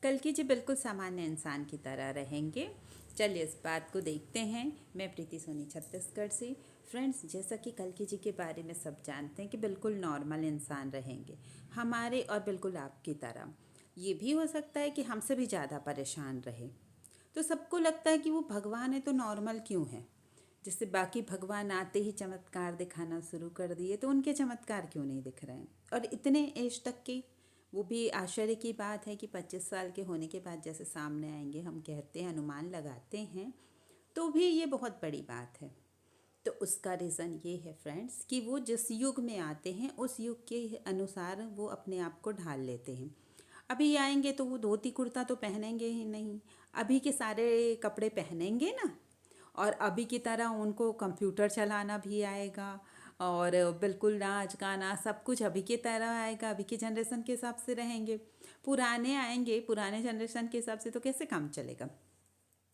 कल्कि जी बिल्कुल सामान्य इंसान की तरह रहेंगे। चलिए इस बात को देखते हैं। मैं प्रीति सोनी छत्तीसगढ़ से। फ्रेंड्स, जैसा कि कल्कि जी के बारे में सब जानते हैं कि बिल्कुल नॉर्मल इंसान रहेंगे हमारे, और बिल्कुल आपकी तरह। ये भी हो सकता है कि हमसे भी ज़्यादा परेशान रहे। तो सबको लगता है कि वो भगवान है तो नॉर्मल क्यों है। जिससे बाकी भगवान आते ही चमत्कार दिखाना शुरू कर दिए, तो उनके चमत्कार क्यों नहीं दिख रहे हैं। और इतने एज तक के, वो भी आश्चर्य की बात है कि 25 साल के होने के बाद जैसे सामने आएंगे, हम कहते हैं, अनुमान लगाते हैं, तो भी ये बहुत बड़ी बात है। तो उसका रीज़न ये है फ्रेंड्स कि वो जिस युग में आते हैं उस युग के अनुसार वो अपने आप को ढाल लेते हैं। अभी आएंगे तो वो धोती कुर्ता तो पहनेंगे ही नहीं, अभी के सारे कपड़े पहनेंगे ना। और अभी की तरह उनको कंप्यूटर चलाना भी आएगा, और बिल्कुल नाच गाना सब कुछ अभी की तरह आएगा। अभी की जनरेशन के हिसाब से रहेंगे। पुराने आएंगे, पुराने जनरेशन के हिसाब से तो कैसे काम चलेगा।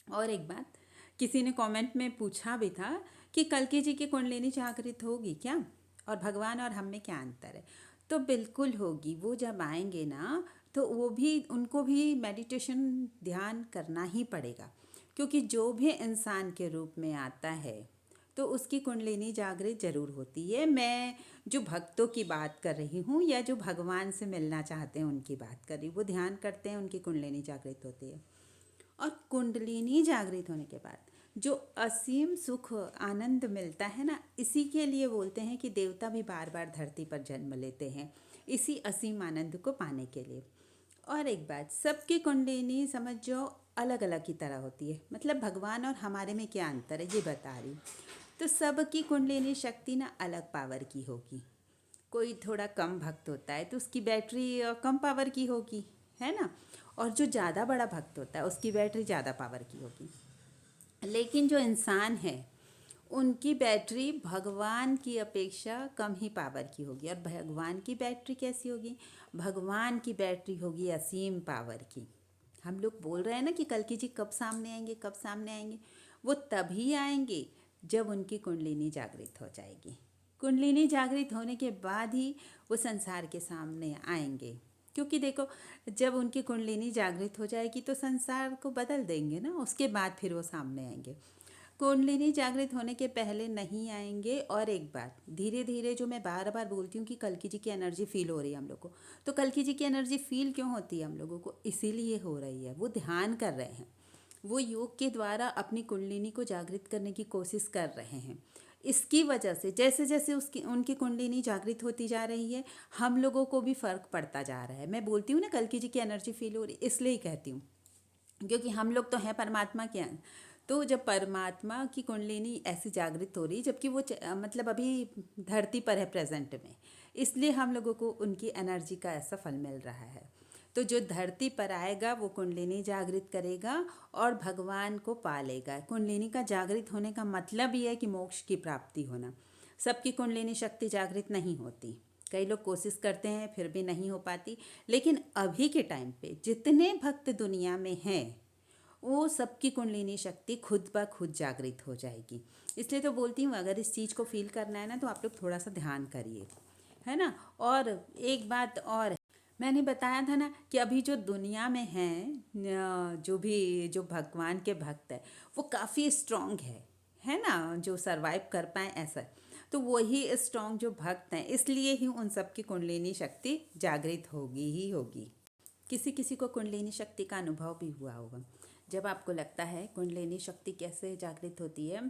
और एक बात, किसी ने कमेंट में पूछा भी था कि कल्कि जी की कुंडलिनी जागृत होगी क्या, और भगवान और हम में क्या अंतर है। तो बिल्कुल होगी। वो जब आएंगे ना, तो वो भी, उनको भी मेडिटेशन ध्यान करना ही पड़ेगा। क्योंकि जो भी इंसान के रूप में आता है तो उसकी कुंडलिनी जागृत जरूर होती है। मैं जो भक्तों की बात कर रही हूँ, या जो भगवान से मिलना चाहते हैं उनकी बात कर रही हूँ। वो ध्यान करते हैं, उनकी कुंडलिनी जागृत होती है। और कुंडलिनी जागृत होने के बाद जो असीम सुख आनंद मिलता है ना, इसी के लिए बोलते हैं कि देवता भी बार बार धरती पर जन्म लेते हैं, इसी असीम आनंद को पाने के लिए। और एक बात, सबकी कुंडलिनी समझ जाओ अलग अलग की तरह होती है। मतलब भगवान और हमारे में क्या अंतर है ये बता रही। तो सबकी कुंडलिनी शक्ति ना अलग पावर की होगी। कोई थोड़ा कम भक्त होता है तो उसकी बैटरी कम पावर की होगी, है ना। और जो ज़्यादा बड़ा भक्त होता है उसकी बैटरी ज़्यादा पावर की होगी। लेकिन जो इंसान है उनकी बैटरी भगवान की अपेक्षा कम ही पावर की होगी। और भगवान की बैटरी कैसी होगी? भगवान की बैटरी होगी असीम पावर की। हम लोग बोल रहे हैं ना कि कल्कि जी कब सामने आएंगे, कब सामने आएंगे। वो तभी आएंगे जब उनकी कुंडलिनी जागृत हो जाएगी। कुंडलिनी जागृत होने के बाद ही वो संसार के सामने आएंगे। क्योंकि देखो, जब उनकी कुंडलिनी जागृत हो जाएगी तो संसार को बदल देंगे ना, उसके बाद फिर वो सामने आएंगे। कुंडलिनी जागृत होने के पहले नहीं आएंगे। और एक बात, धीरे धीरे, जो मैं बार बार बोलती हूँ कि कल्कि जी की एनर्जी फील हो रही है हम लोग को, तो कल्कि जी की एनर्जी फील क्यों होती है हम लोगों को? इसीलिए हो रही है, वो ध्यान कर रहे हैं। वो योग के द्वारा अपनी कुंडलिनी को जागृत करने की कोशिश कर रहे हैं। इसकी वजह से जैसे जैसे उसकी उनकी कुंडलिनी जागृत होती जा रही है, हम लोगों को भी फ़र्क पड़ता जा रहा है। मैं बोलती हूँ ना कल्कि जी की एनर्जी फील हो रही, इसलिए ही कहती हूँ क्योंकि हम लोग तो हैं परमात्मा के अंग। तो जब परमात्मा की कुंडलिनी ऐसी जागृत हो रही, जबकि वो मतलब अभी धरती पर है प्रेजेंट में, इसलिए हम लोगों को उनकी एनर्जी का ऐसा फल मिल रहा है। तो जो धरती पर आएगा वो कुंडलिनी जागृत करेगा और भगवान को पालेगा। कुंडलिनी का जागृत होने का मतलब ही है कि मोक्ष की प्राप्ति होना। सबकी कुंडलिनी शक्ति जागृत नहीं होती। कई लोग कोशिश करते हैं फिर भी नहीं हो पाती। लेकिन अभी के टाइम पे जितने भक्त दुनिया में हैं, वो सबकी कुंडलिनी शक्ति खुद ब खुद जागृत हो जाएगी। इसलिए तो बोलती हूँ, अगर इस चीज़ को फील करना है ना, तो आप लोग थोड़ा सा ध्यान करिए, है ना। और एक बात और, मैंने बताया था ना कि अभी जो दुनिया में हैं, जो भी जो भगवान के भक्त हैं, वो काफ़ी स्ट्रांग है ना, जो सरवाइव कर पाए ऐसा। तो वही स्ट्रांग जो भक्त हैं, इसलिए ही उन सब की कुंडलिनी शक्ति जागृत होगी ही होगी। किसी किसी को कुंडलिनी शक्ति का अनुभव भी हुआ होगा। जब आपको लगता है कुंडलिनी शक्ति कैसे जागृत होती है,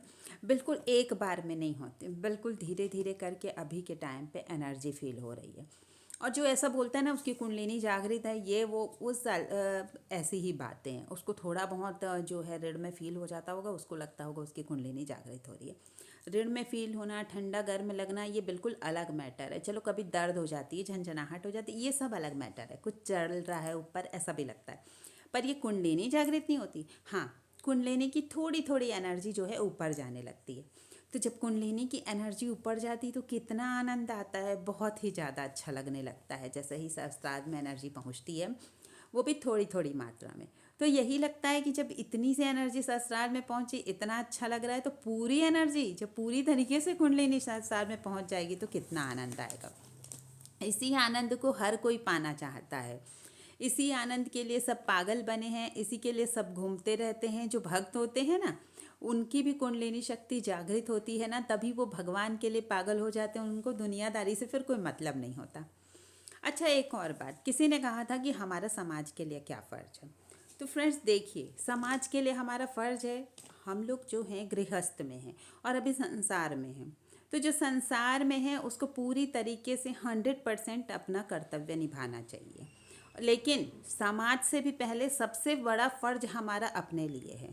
बिल्कुल एक बार में नहीं होती, बिल्कुल धीरे धीरे करके अभी के टाइम पे एनर्जी फील हो रही है। और जो ऐसा बोलता है ना उसकी कुंडलिनी जागृत है, ये वो उस ऐसी ही बातें हैं। उसको थोड़ा बहुत जो है ऋण में फील हो जाता होगा, उसको लगता होगा उसकी कुंडलिनी जागृत हो रही है। ऋण में फील होना, ठंडा गर्म लगना, ये बिल्कुल अलग मैटर है। चलो कभी दर्द हो जाती है, झंझनाहट हो जाती है, ये सब अलग मैटर है। कुछ चल रहा है ऊपर, ऐसा भी लगता है। पर ये कुंडलिनी जागृत नहीं होती। हाँ, कुंडलिनी की थोड़ी थोड़ी एनर्जी जो है ऊपर जाने लगती है। तो जब कुंडलिनी की एनर्जी ऊपर जाती है तो कितना आनंद आता है, बहुत ही ज़्यादा अच्छा लगने लगता है। जैसे ही सहस्त्रार में एनर्जी पहुँचती है, वो भी थोड़ी थोड़ी मात्रा में, तो यही लगता है कि जब इतनी सी एनर्जी सहस्त्रार में पहुंची, इतना अच्छा लग रहा है, तो पूरी एनर्जी जब पूरी तरीके से कुंडलिनी सहस्त्रार में पहुंच जाएगी तो कितना आनंद आएगा। इसी आनंद को हर कोई पाना चाहता है। इसी आनंद के लिए सब पागल बने हैं, इसी के लिए सब घूमते रहते हैं। जो भक्त होते हैं ना, उनकी भी कुंडलिनी शक्ति जागृत होती है ना, तभी वो भगवान के लिए पागल हो जाते हैं। उनको दुनियादारी से फिर कोई मतलब नहीं होता। अच्छा, एक और बात, किसी ने कहा था कि हमारा समाज के लिए क्या फ़र्ज है। तो फ्रेंड्स देखिए, समाज के लिए हमारा फ़र्ज है, हम लोग जो हैं गृहस्थ में हैं और अभी संसार में हैं। तो जो संसार में है उसको पूरी तरीके से 100% अपना कर्तव्य निभाना चाहिए। लेकिन समाज से भी पहले सबसे बड़ा फ़र्ज हमारा अपने लिए है।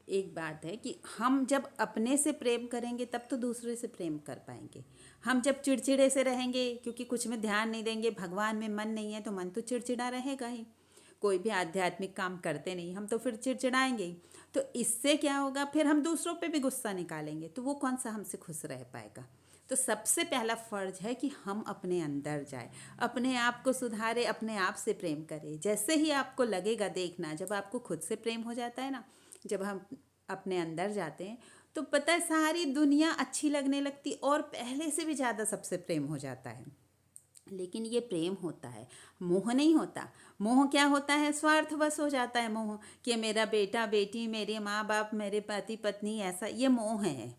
एक बात है कि हम जब अपने से प्रेम करेंगे तब तो दूसरे से प्रेम कर पाएंगे। हम जब चिड़चिड़े से रहेंगे, क्योंकि कुछ में ध्यान नहीं देंगे, भगवान में मन नहीं है, तो मन तो चिड़चिड़ा रहेगा ही। कोई भी आध्यात्मिक काम करते नहीं हम तो फिर चिड़चिड़ाएंगे ही। तो इससे क्या होगा, फिर हम दूसरों पे भी गुस्सा निकालेंगे, तो वो कौन सा हमसे खुश रह पाएगा। तो सबसे पहला फ़र्ज है कि हम अपने अंदर जाए, अपने आप को सुधारे, अपने आप से प्रेम करें। जैसे ही आपको लगेगा, देखना जब आपको खुद से प्रेम हो जाता है ना, जब हम अपने अंदर जाते हैं, तो पता है सारी दुनिया अच्छी लगने लगती और पहले से भी ज़्यादा सबसे प्रेम हो जाता है। लेकिन ये प्रेम होता है, मोह नहीं होता। मोह क्या होता है, स्वार्थवश हो जाता है मोह, कि मेरा बेटा बेटी, मेरे माँ बाप, मेरे पति पत्नी, ऐसा ये मोह है।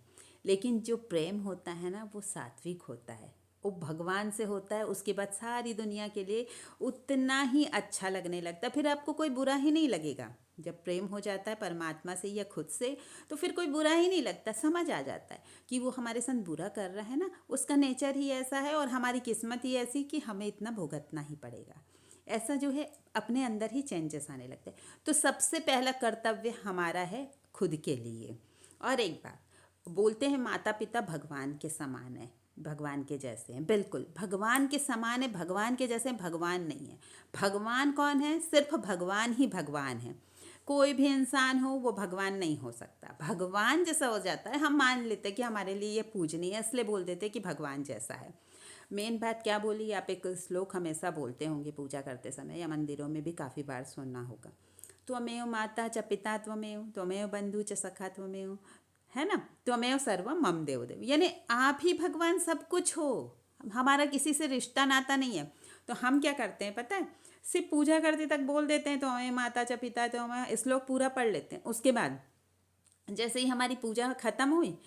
लेकिन जो प्रेम होता है ना, वो सात्विक होता है, वो भगवान से होता है। उसके बाद सारी दुनिया के लिए उतना ही अच्छा लगने लगता है, फिर आपको कोई बुरा ही नहीं लगेगा। जब प्रेम हो जाता है परमात्मा से या खुद से, तो फिर कोई बुरा ही नहीं लगता। समझ आ जाता है कि वो हमारे साथ बुरा कर रहा है ना, उसका नेचर ही ऐसा है और हमारी किस्मत ही ऐसी कि हमें इतना भुगतना ही पड़ेगा। ऐसा जो है अपने अंदर ही चेंजेस आने लगते हैं। तो सबसे पहला कर्तव्य हमारा है खुद के लिए। और एक बात बोलते हैं, माता पिता भगवान के समान है, भगवान के जैसे हैं। बिल्कुल भगवान के समान है, भगवान के जैसे भगवान नहीं है। भगवान कौन है, सिर्फ भगवान ही भगवान है। कोई भी इंसान हो वो भगवान नहीं हो सकता। भगवान जैसा हो जाता है, हम मान लेते हैं कि हमारे लिए ये पूजनीय है, इसलिए बोल देते हैं कि भगवान जैसा है। मेन बात क्या बोली, आप एक श्लोक हमेशा बोलते होंगे पूजा करते समय, या मंदिरों में भी काफ़ी बार सुनना होगा, त्वमेव माता च पिता त्वमेव, त्वमेव बंधु च सखा त्वमेव, है ना, त्वमेव सर्वम मम देव देव। यानी आप ही भगवान सब कुछ हो, हमारा किसी से रिश्ता नाता नहीं है। तो हम क्या करते हैं पता है, सिर्फ पूजा करते तक बोल देते हैं तो हमें माता च पिता, तो हमें श्लोक पूरा पढ़ लेते हैं। उसके बाद जैसे ही हमारी पूजा ख़त्म हुई,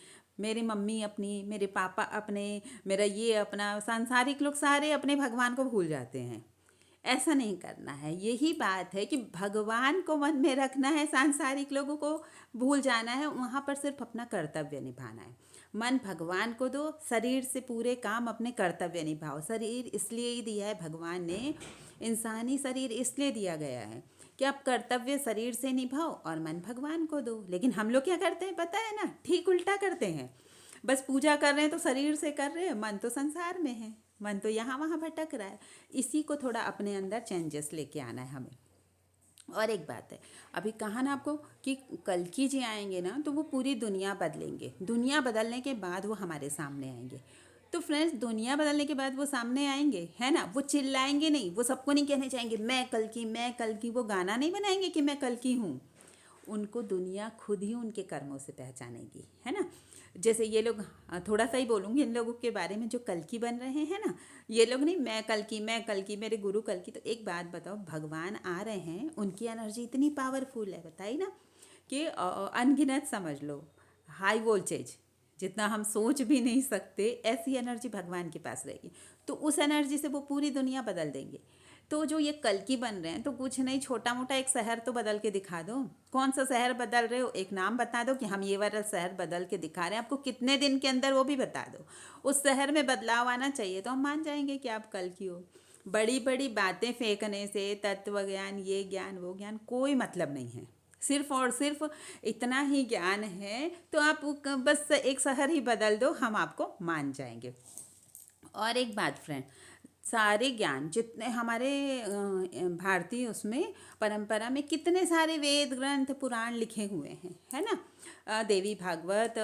मेरी मम्मी अपनी, मेरे पापा अपने, मेरा ये अपना, सांसारिक लोग सारे अपने भगवान को भूल जाते हैं। ऐसा नहीं करना है। यही बात है कि भगवान को मन में रखना है, सांसारिक लोगों को भूल जाना है। वहाँ पर सिर्फ अपना कर्तव्य निभाना है। मन भगवान को दो, शरीर से पूरे काम अपने कर्तव्य निभाओ। शरीर इसलिए ही दिया है भगवान ने, इंसानी शरीर इसलिए दिया गया है कि आप कर्तव्य शरीर से निभाओ और मन भगवान को दो। लेकिन हम लोग क्या करते हैं पता है ना, ठीक उल्टा करते हैं। बस पूजा कर रहे हैं तो शरीर से कर रहे हैं, मन तो संसार में है, मन तो यहाँ वहाँ भटक रहा है। इसी को थोड़ा अपने अंदर चेंजेस लेके आना है हमें। और एक बात है, अभी कहा ना आपको कि कल्कि जी आएंगे ना, तो वो पूरी दुनिया बदलेंगे। दुनिया बदलने के बाद वो हमारे सामने आएंगे। तो फ्रेंड्स, दुनिया बदलने के बाद वो सामने आएंगे, है ना, वो चिल्लाएंगे नहीं, वो सबको नहीं कहने चाहेंगे मैं कल्कि, मैं कल्कि। वो गाना नहीं बनाएंगे कि मैं कल्कि हूँ। उनको दुनिया खुद ही उनके कर्मों से पहचानेगी, है ना। जैसे ये लोग, थोड़ा सा ही बोलूँगी इन लोगों के बारे में जो कल्कि बन रहे हैं ना, ये लोग नहीं, मैं कल्कि, मैं कल्कि, मेरे गुरु कल्कि। तो एक बात बताओ, भगवान आ रहे हैं, उनकी एनर्जी इतनी पावरफुल है, बताइए ना, कि अनगिनत समझ लो, हाई वोल्टेज, जितना हम सोच भी नहीं सकते ऐसी एनर्जी भगवान के पास रहेगी। तो उस एनर्जी से वो पूरी दुनिया बदल देंगे। तो जो ये कल्कि बन रहे हैं, तो कुछ नहीं, छोटा मोटा एक शहर तो बदल के दिखा दो। कौन सा शहर बदल रहे हो, एक नाम बता दो कि हम ये वाला शहर बदल के दिखा रहे हैं। आपको कितने दिन के अंदर वो भी बता दो। उस शहर में बदलाव आना चाहिए, तो हम मान जाएंगे कि आप कल्कि हो। बड़ी बड़ी बातें फेंकने से, तत्व ज्ञान, ये ज्ञान वो ज्ञान, कोई मतलब नहीं है। सिर्फ और सिर्फ इतना ही ज्ञान है, तो आप बस एक शहर ही बदल दो, हम आपको मान जाएंगे। और एक बात फ्रेंड, सारे ज्ञान जितने हमारे भारतीय उसमें परंपरा में कितने सारे वेद ग्रंथ पुराण लिखे हुए हैं, है ना। देवी भागवत,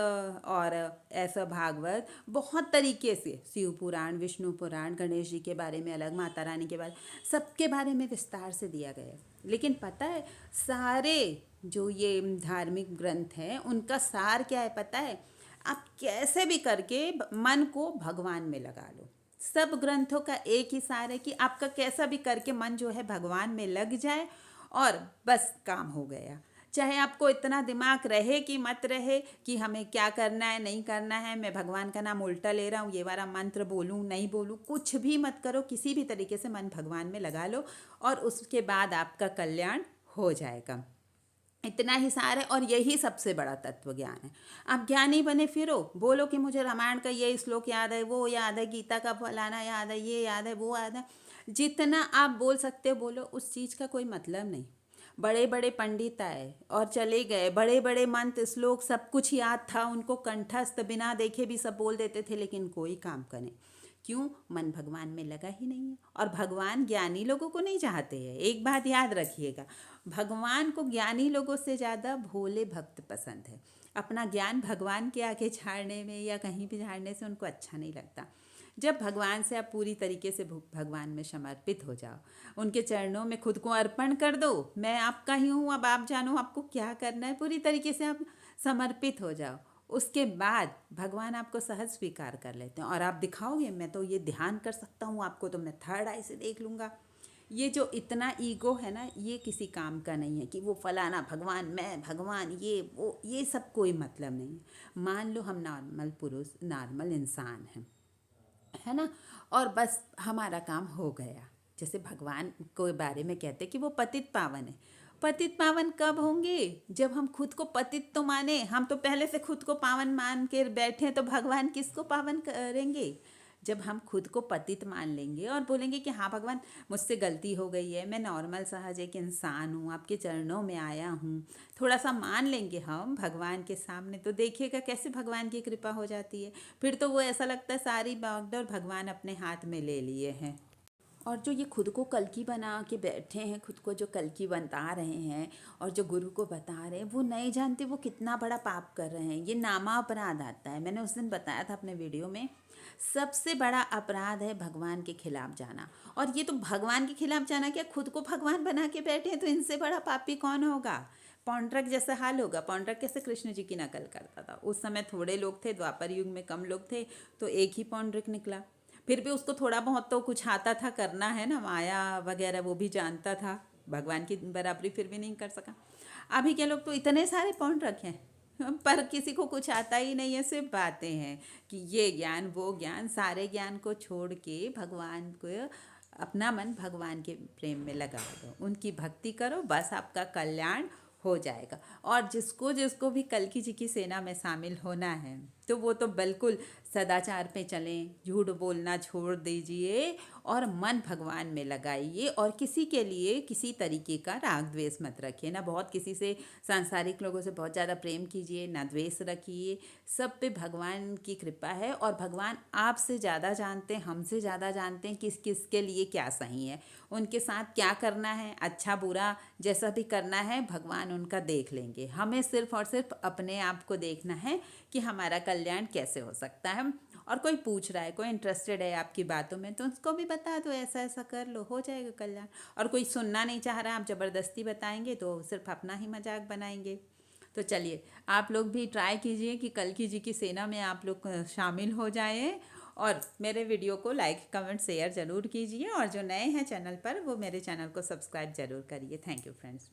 और ऐसा भागवत, बहुत तरीके से शिव पुराण, विष्णु पुराण, गणेश जी के बारे में अलग, माता रानी के बारे, सबके बारे में विस्तार से दिया गया है। लेकिन पता है, सारे जो ये धार्मिक ग्रंथ हैं उनका सार क्या है पता है, आप कैसे भी करके मन को भगवान में लगा लो। सब ग्रंथों का एक ही सार है कि आपका कैसा भी करके मन जो है भगवान में लग जाए और बस काम हो गया। चाहे आपको इतना दिमाग रहे कि मत रहे कि हमें क्या करना है नहीं करना है, मैं भगवान का नाम उल्टा ले रहा हूँ, ये वाला मंत्र बोलूँ नहीं बोलूँ, कुछ भी मत करो, किसी भी तरीके से मन भगवान में लगा लो और उसके बाद आपका कल्याण हो जाएगा। इतना ही सार है और यही सबसे बड़ा तत्व ज्ञान है। आप ज्ञानी बने फिरो, बोलो कि मुझे रामायण का ये श्लोक याद है, वो याद है, गीता का फलाना याद है, ये याद है, वो याद है। जितना आप बोल सकते हो बोलो, उस चीज़ का कोई मतलब नहीं। बड़े बड़े पंडित आए और चले गए, बड़े बड़े मंत्र श्लोक सब कुछ याद था उनको, कंठस्थ बिना देखे भी सब बोल देते थे, लेकिन कोई काम का नहीं। क्यों? मन भगवान में लगा ही नहीं है। और भगवान ज्ञानी लोगों को नहीं चाहते हैं, एक बात याद रखिएगा, भगवान को ज्ञानी लोगों से ज़्यादा भोले भक्त पसंद है। अपना ज्ञान भगवान के आगे झाड़ने में या कहीं भी झाड़ने से उनको अच्छा नहीं लगता। जब भगवान से आप पूरी तरीके से भगवान में समर्पित हो जाओ, उनके चरणों में खुद को अर्पण कर दो, मैं आपका ही हूँ, अब आप जानो आपको क्या करना है, पूरी तरीके से आप समर्पित हो जाओ, उसके बाद भगवान आपको सहज स्वीकार कर लेते हैं और आप दिखाओगे मैं तो ये ध्यान कर सकता हूँ, आपको तो मैं थर्ड आई से देख लूँगा। ये जो इतना ईगो है ना, ये किसी काम का नहीं है कि वो फलाना भगवान, मैं भगवान, ये वो, ये सब कोई मतलब नहीं है। मान लो हम नॉर्मल पुरुष, नॉर्मल इंसान हैं, है ना, और बस हमारा काम हो गया। जैसे भगवान के बारे में कहते हैं कि वो पतित पावन है। पतित पावन कब होंगे? जब हम खुद को पतित तो माने, हम तो पहले से खुद को पावन मान के बैठे हैं, तो भगवान किसको पावन करेंगे? जब हम खुद को पतित मान लेंगे और बोलेंगे कि हाँ भगवान, मुझसे गलती हो गई है, मैं नॉर्मल सहज एक इंसान हूँ, आपके चरणों में आया हूँ, थोड़ा सा मान लेंगे हम भगवान के सामने, तो देखिएगा कैसे भगवान की कृपा हो जाती है। फिर तो वो ऐसा लगता है सारी बागडोर भगवान अपने हाथ में ले लिए हैं। और जो ये खुद को कल्कि बना के बैठे हैं, खुद को जो कल्कि बता रहे हैं और जो गुरु को बता रहे हैं, वो नहीं जानते वो कितना बड़ा पाप कर रहे हैं। ये नामा अपराध आता है, मैंने उस दिन बताया था अपने वीडियो में। सबसे बड़ा अपराध है भगवान के खिलाफ जाना। और ये तो भगवान के खिलाफ जाना क्या, खुद को भगवान बना के बैठे हैं, तो इनसे बड़ा पापी कौन होगा? पौंड्रक जैसा हाल होगा। पौंड्रक कैसे कृष्ण जी की नकल करता था, उस समय थोड़े लोग थे, द्वापर युग में कम लोग थे, तो एक ही पौंड्रक निकला। फिर भी उसको थोड़ा बहुत तो कुछ आता था करना, है ना, माया वगैरह वो भी जानता था, भगवान की बराबरी फिर भी नहीं कर सका। अभी के लोग तो इतने सारे पौंड्रक हैं पर किसी को कुछ आता ही नहीं है, सिर्फ बातें हैं कि ये ज्ञान वो ज्ञान। सारे ज्ञान को छोड़ के भगवान को, अपना मन भगवान के प्रेम में लगा दो, उनकी भक्ति करो, बस आपका कल्याण हो जाएगा। और जिसको जिसको भी कल्कि जी की सेना में शामिल होना है, तो वो तो बिल्कुल सदाचार पे चलें, झूठ बोलना छोड़ दीजिए और मन भगवान में लगाइए। और किसी के लिए किसी तरीके का राग द्वेष मत रखिए, ना बहुत किसी से, सांसारिक लोगों से बहुत ज़्यादा प्रेम कीजिए, ना द्वेष रखिए। सब पे भगवान की कृपा है और भगवान आपसे ज़्यादा जानते हैं, हमसे ज़्यादा जानते हैं किस किस के लिए क्या सही है, उनके साथ क्या करना है, अच्छा बुरा जैसा भी करना है भगवान उनका देख लेंगे। हमें सिर्फ और सिर्फ अपने आप को देखना है कि हमारा कल्याण कैसे हो सकता है। और कोई पूछ रहा है, कोई इंटरेस्टेड है आपकी बातों में, तो उसको भी बता दो, ऐसा ऐसा कर लो, हो जाएगा कल्याण। और कोई सुनना नहीं चाह रहा, आप ज़बरदस्ती बताएंगे तो सिर्फ अपना ही मजाक बनाएंगे। तो चलिए, आप लोग भी ट्राई कीजिए कि कल्कि जी की सेना में आप लोग शामिल हो जाएं। और मेरे वीडियो को लाइक कमेंट शेयर ज़रूर कीजिए, और जो नए हैं चैनल पर वो मेरे चैनल को सब्सक्राइब ज़रूर करिए। Thank you friends.